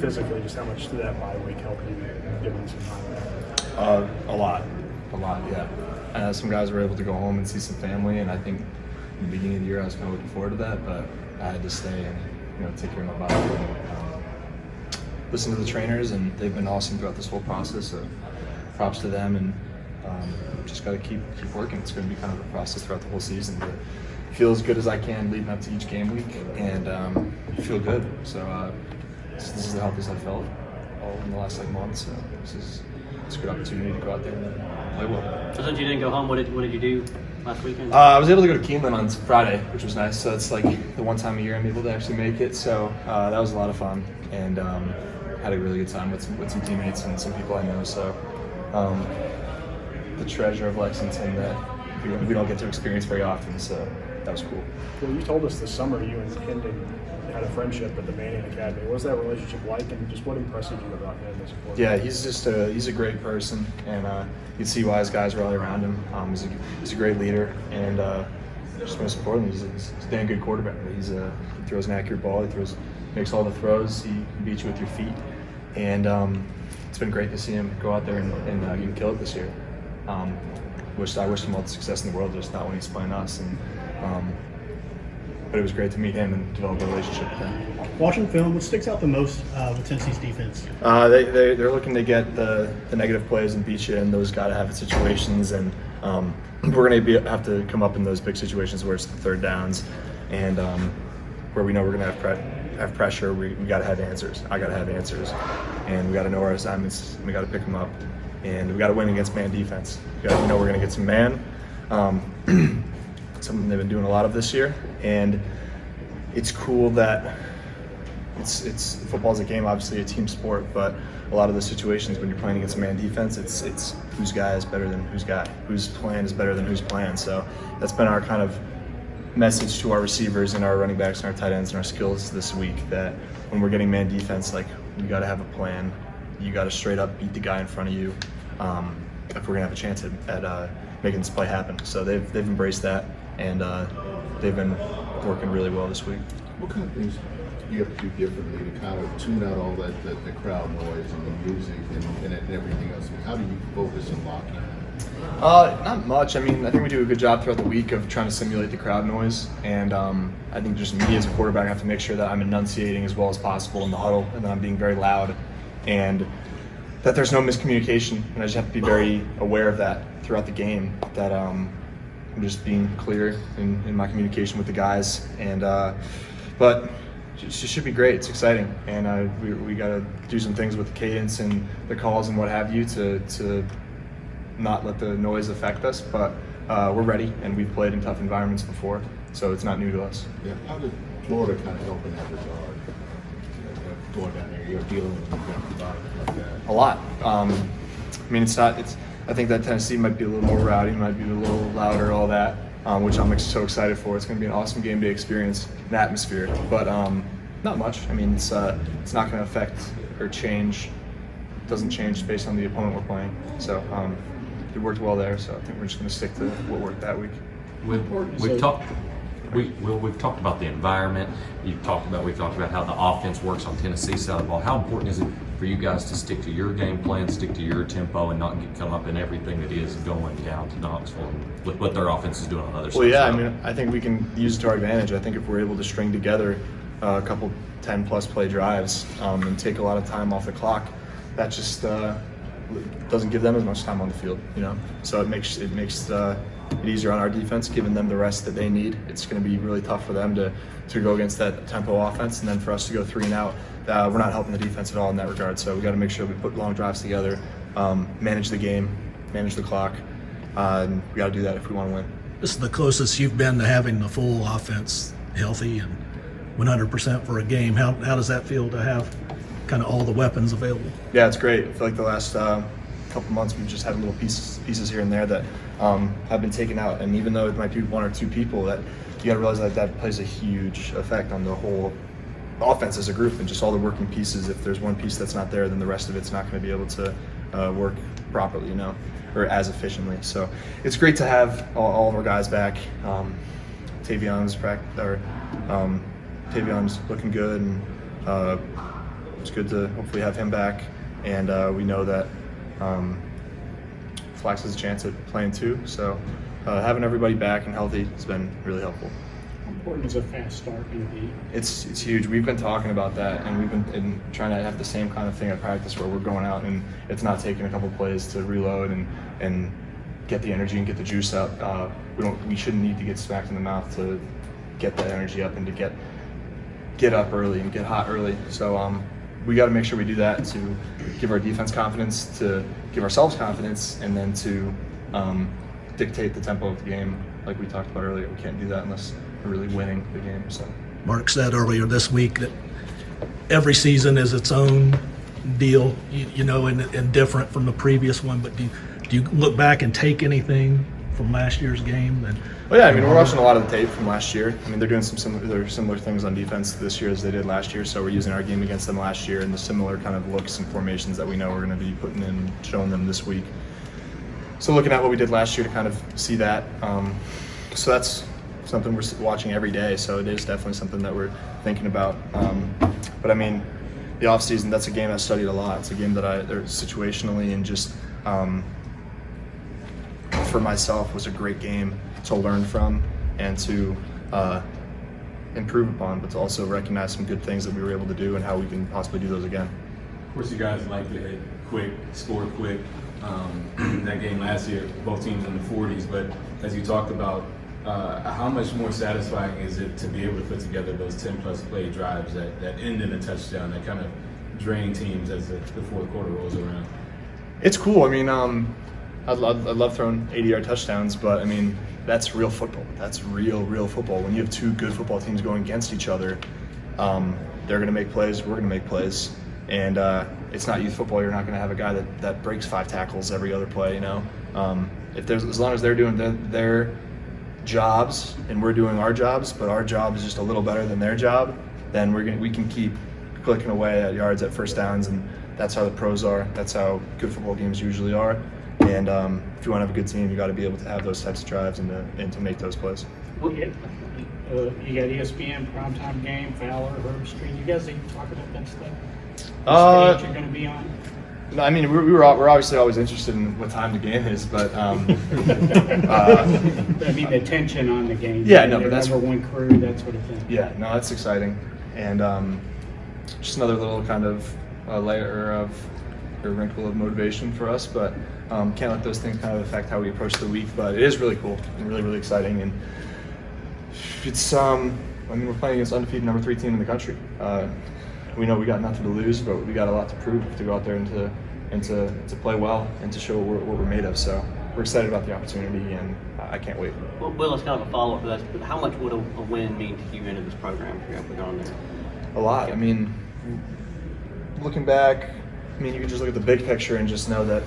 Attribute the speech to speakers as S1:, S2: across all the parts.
S1: physically, just how much did that bye week help you given some time?
S2: A lot, yeah. Some guys were able to go home and see some family, and I think in the beginning of the year I was kind of looking forward to that, but I had to stay and take care of my body and listen to the trainers, and they've been awesome throughout this whole process. So props to them, and just got to keep working. It's going to be kind of a process throughout the whole season to feel as good as I can leading up to each game week and feel good. So this is the healthiest I've felt all in the last month. So it's a good opportunity to go out there and play well.
S3: So since you didn't go home, what did you do last weekend?
S2: I was able to go to Keeneland on Friday, which was nice. So it's the one time a year I'm able to actually make it. So that was a lot of fun, and had a really good time with some teammates and some people I know. So the treasure of Lexington that we don't get to experience very often. So that was cool.
S1: Well, you told us this summer you and Hendon had a friendship at the Manning Academy. What was that relationship like, and just what impressed you about him as a quarterback?
S2: Yeah, he's a great person, and you can see why his guys rally around him. He's a great leader, and just most importantly, he's a damn good quarterback. He throws an accurate ball. He makes all the throws. He can beat you with your feet, and it's been great to see him go out there and even kill it this year. I wish him all the success in the world, just not when he's playing us. But it was great to meet him and develop a relationship with him.
S4: Watching film, what sticks out the most with Tennessee's defense?
S2: They're looking to get the negative plays and beat you in those gotta-have-it situations, and we're going to have to come up in those big situations where it's the third downs and where we know we're going to have pressure. We got to have answers. I got to have answers, and we got to know our assignments. And we got to pick them up, and we got to win against man defense. We know we're going to get some man. Something they've been doing a lot of this year, and it's cool that it's football's a game, obviously a team sport, but a lot of the situations when you're playing against man defense, it's whose guy is better than whose guy, whose plan is better than whose plan. So that's been our kind of message to our receivers and our running backs and our tight ends and our skills this week, that when we're getting man defense, we got to have a plan. You got to straight up beat the guy in front of you if we're gonna have a chance at making this play happen. So they've embraced that, and they've been working really well this week.
S5: What kind of things do you have to do differently to kind of tune out all the crowd noise and the music and everything else? How do you focus and lock in?
S2: Not much. I think we do a good job throughout the week of trying to simulate the crowd noise, and I think just me as a quarterback, I have to make sure that I'm enunciating as well as possible in the huddle, and that I'm being very loud, and that there's no miscommunication, and I just have to be very aware of that throughout the game, that I'm just being clear in my communication with the guys, and but it should be great. It's exciting, and we got to do some things with the cadence and the calls and what have you to not let the noise affect us, but we're ready, and we've played in tough environments before, so it's not new to us.
S5: Yeah. How did Florida kind of help in that regard? Going down there, you're dealing with environment like that.
S2: A lot. I think that Tennessee might be a little more rowdy, might be a little louder, all that, which I'm so excited for. It's going to be an awesome game day experience, an atmosphere, but not much. It's not going to affect or change. It doesn't change based on the opponent we're playing. So it worked well there. So I think we're just going to stick to what worked that week.
S6: We've talked about the environment. We've talked about how the offense works on Tennessee's side of the ball. How important is it for you guys to stick to your game plan, stick to your tempo, and not get caught up in everything that is going down to Knoxville with what their offense is doing on the other side?
S2: Well, yeah, I think we can use it to our advantage. I think if we're able to string together a couple 10-plus play drives and take a lot of time off the clock, that just doesn't give them as much time on the field, So it makes it easier on our defense, giving them the rest that they need. It's going to be really tough for them to go against that tempo offense, and then for us to go 3 and out. We're not helping the defense at all in that regard. So we got to make sure we put long drives together, manage the game, manage the clock. And we got to do that if we want to win.
S4: This is the closest you've been to having the full offense healthy and 100% for a game. How does that feel to have kind of all the weapons available?
S2: Yeah, it's great. I feel like the last couple months we've just had little pieces here and there that have been taken out, and even though it might be 1 or 2 people, that you got to realize that plays a huge effect on the whole offense as a group and just all the working pieces. If there's one piece that's not there, then the rest of it's not going to be able to work properly, or as efficiently. So it's great to have all of our guys back. Tavion's looking good, and it's good to hopefully have him back, and we know that Flax has a chance at playing too. So having everybody back and healthy has been really helpful.
S7: How important is a fast start going to be?
S2: It's huge. We've been talking about that, and we've been trying to have the same kind of thing at practice where we're going out and it's not taking a couple plays to reload and get the energy and get the juice up. We shouldn't need to get smacked in the mouth to get that energy up and to get up early and get hot early. So we got to make sure we do that to give our defense confidence, to give ourselves confidence, and then to dictate the tempo of the game like we talked about earlier. We can't do that unless we're really winning the game. So
S4: Mark said earlier this week that every season is its own deal, you know, and different from the previous one. But do you look back and take anything from last year's game?
S2: Well, yeah, I mean, we're watching a lot of the tape from last year. I mean, they're doing some similar things on defense this year as they did last year. So we're using our game against them last year and the similar kind of looks and formations that we know we're going to be putting in, showing them this week. So looking at what we did last year to kind of see that. So that's something we're watching every day. So it is definitely something that we're thinking about. But I mean, the offseason, that's a game I studied a lot. It's a game that situationally and just for myself was a great game to learn from and to improve upon, but to also recognize some good things that we were able to do and how we can possibly do those again.
S8: Of course, you guys like to hit quick, score quick. That game last year, both teams in the 40s, but as you talked about, how much more satisfying is it to be able to put together those 10-plus play drives that end in a touchdown, that kind of drain teams as the fourth quarter rolls around?
S2: It's cool. I mean, I love throwing 80-yard touchdowns, but I mean, that's real football. That's real football. When you have two good football teams going against each other, they're going to make plays, we're going to make plays. And it's not youth football. You're not going to have a guy that breaks 5 tackles every other play, you know. As long as they're doing their jobs and we're doing our jobs, but our job is just a little better than their job, then we can keep clicking away at yards, at first downs, and that's how the pros are. That's how good football games usually are. And if you want to have a good team, you got to be able to have those types of drives and to make those plays.
S7: You got ESPN primetime game, Fowler, Herbstreit. You guys even talk about that stuff? The stage you're going to be on?
S2: No, I mean we're obviously always interested in what time the game is, but
S7: I mean the tension on the game.
S2: Yeah, no, but that's
S7: number one crew, that sort of thing.
S2: Yeah, no, that's exciting, and just another little kind of layer of or wrinkle of motivation for us, but can't let those things kind of affect how we approach the week. But it is really cool and really exciting, and it's I mean we're playing against undefeated number 3 team in the country. We know we got nothing to lose, but we got a lot to prove to go out there and to play well and to show what we're made of. So we're excited about the opportunity, and I can't wait.
S3: Well, Will, it's kind of a follow-up to that. But how much would a win mean to you into this program if you're able to go on there?
S2: A lot. I mean, looking back, I mean, you can just look at the big picture and just know that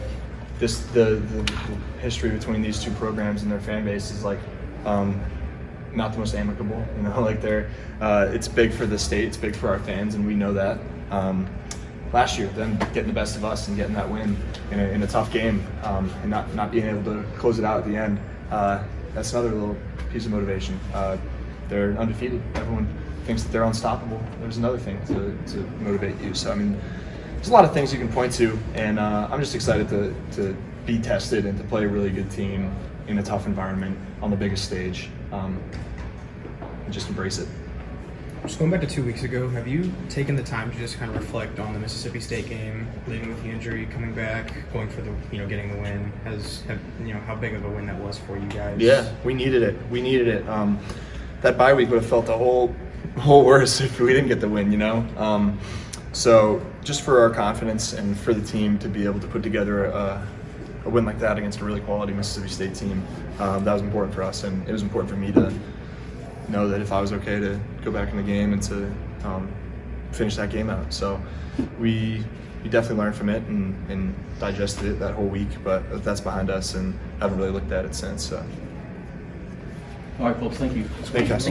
S2: the history between these two programs and their fan base is like not the most amicable. You know, like it's big for the state, it's big for our fans, and we know that. Last year, them getting the best of us and getting that win in a tough game, and not being able to close it out at the end, that's another little piece of motivation. They're undefeated. Everyone thinks that they're unstoppable. There's another thing to motivate you. So I mean, there's a lot of things you can point to, and I'm just excited to be tested and to play a really good team in a tough environment on the biggest stage, and just embrace it.
S9: Just going back to 2 weeks ago, have you taken the time to just kind of reflect on the Mississippi State game, leaving with the injury, coming back, going for the, getting the win? How big of a win that was for you guys?
S2: Yeah, we needed it. That bye week would have felt a whole worse if we didn't get the win, So just for our confidence and for the team to be able to put together a win like that against a really quality Mississippi State team, that was important for us, and it was important for me to know that if I was okay to go back in the game and to finish that game out. So we definitely learned from it and digested it that whole week, but that's behind us and haven't really looked at it since. So.
S10: All right, folks, thank you.
S2: Thank you, guys.